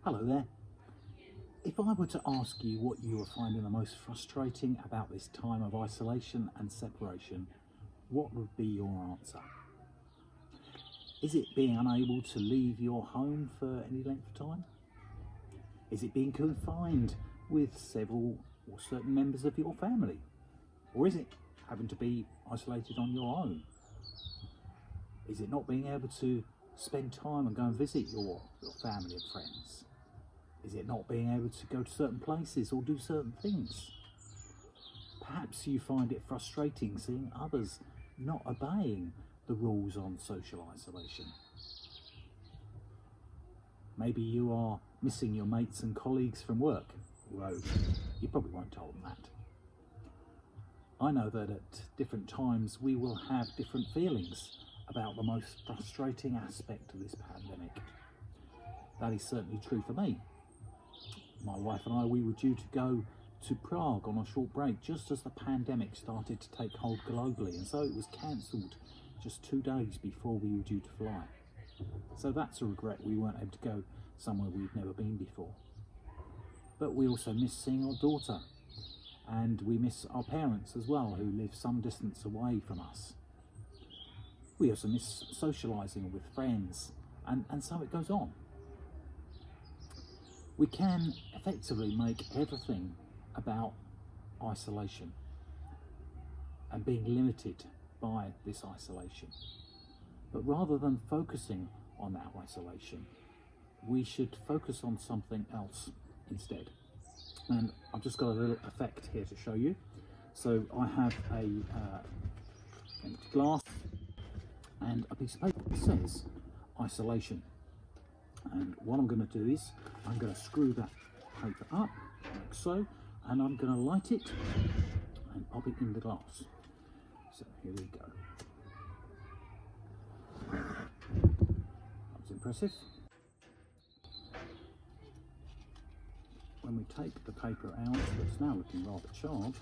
Hello there. If I were to ask you what you are finding the most frustrating about this time of isolation and separation, what would be your answer? Is it being unable to leave your home for any length of time? Is it being confined with several or certain members of your family? Or is it having to be isolated on your own? Is it not being able to spend time and go and visit your family and friends? Is it not being able to go to certain places or do certain things? Perhaps you find it frustrating seeing others not obeying the rules on social isolation. Maybe you are missing your mates and colleagues from work, although you probably won't tell them that. I know that at different times we will have different feelings about the most frustrating aspect of this pandemic. That is certainly true for me. My wife and I, we were due to go to Prague on a short break just as the pandemic started to take hold globally, and so it was cancelled just 2 days before we were due to fly. So that's a regret we weren't able to go somewhere we've never been before. But we also miss seeing our daughter, and we miss our parents as well, who live some distance away from us. We also miss socialising with friends, and so it goes on. We can effectively make everything about isolation and being limited by this isolation. But rather than focusing on that isolation, we should focus on something else instead. And I've just got a little effect here to show you. So I have a empty glass and a piece of paper that says isolation. And what I'm going to do is I'm going to screw that paper up like so, and I'm going to light it and pop it in the glass. So here we go. That was impressive. When we take the paper out, that's now looking rather charred,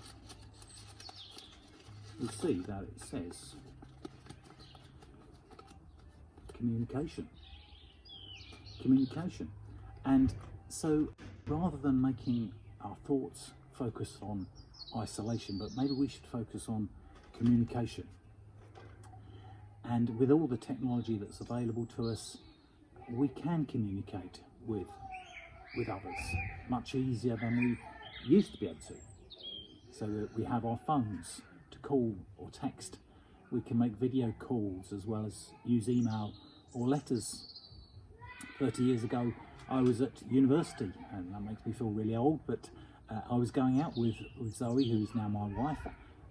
we see that it says communication. And so rather than making our thoughts focus on isolation, but maybe we should focus on communication. And with all the technology that's available to us, we can communicate with others much easier than we used to be able to. So that we have our phones to call or text. We can make video calls as well as use email or letters. 30 years ago, I was at university, and that makes me feel really old, but I was going out with Zoe, who is now my wife,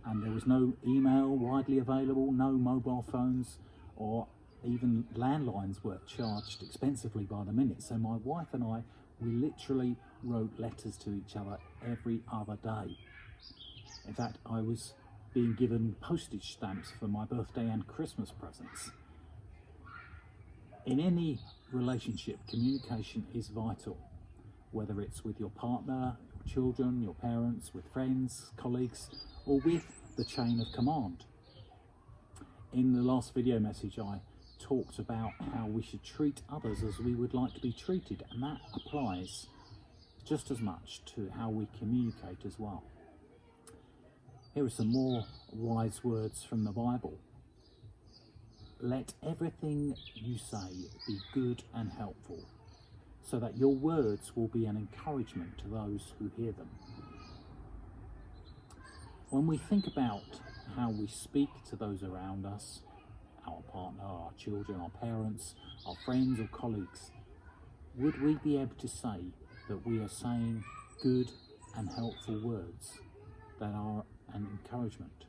and there was no email widely available, no mobile phones, or even landlines were charged expensively by the minute. So my wife and I, we literally wrote letters to each other every other day. In fact, I was being given postage stamps for my birthday and Christmas presents. In any relationship, communication is vital, whether it's with your partner, your children, your parents, with friends, colleagues, or with the chain of command. In the last video message, I talked about how we should treat others as we would like to be treated, and that applies just as much to how we communicate as well. Here are some more wise words from the Bible. Let everything you say be good and helpful, so that your words will be an encouragement to those who hear them. When we think about how we speak to those around us, our partner, our children, our parents, our friends or colleagues, would we be able to say that we are saying good and helpful words that are an encouragement?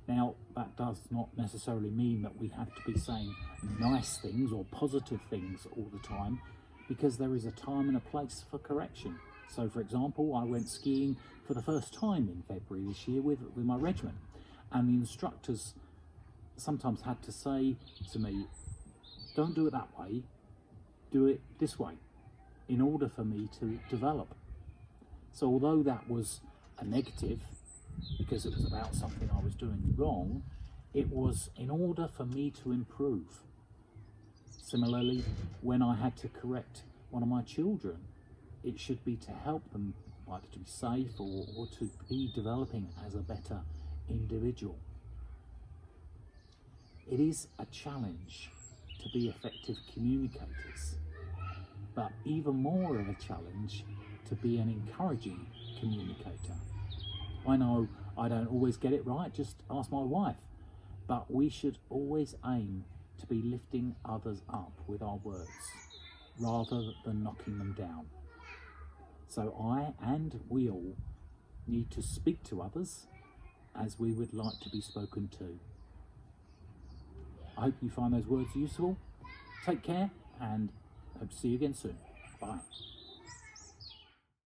Now, that does not necessarily mean that we have to be saying nice things or positive things all the time, because there is a time and a place for correction. So, for example, I went skiing for the first time in February this year with my regiment, and the instructors sometimes had to say to me, don't do it that way, do it this way, in order for me to develop. So although that was a negative, because it was about something I was doing wrong, it was in order for me to improve. Similarly, when I had to correct one of my children, it should be to help them either to be safe or to be developing as a better individual. It is a challenge to be effective communicators, but even more of a challenge to be an encouraging communicator. I know I don't always get it right, just ask my wife, but we should always aim to be lifting others up with our words rather than knocking them down. So I and we all need to speak to others as we would like to be spoken to. I hope you find those words useful. Take care and hope to see you again soon. Bye.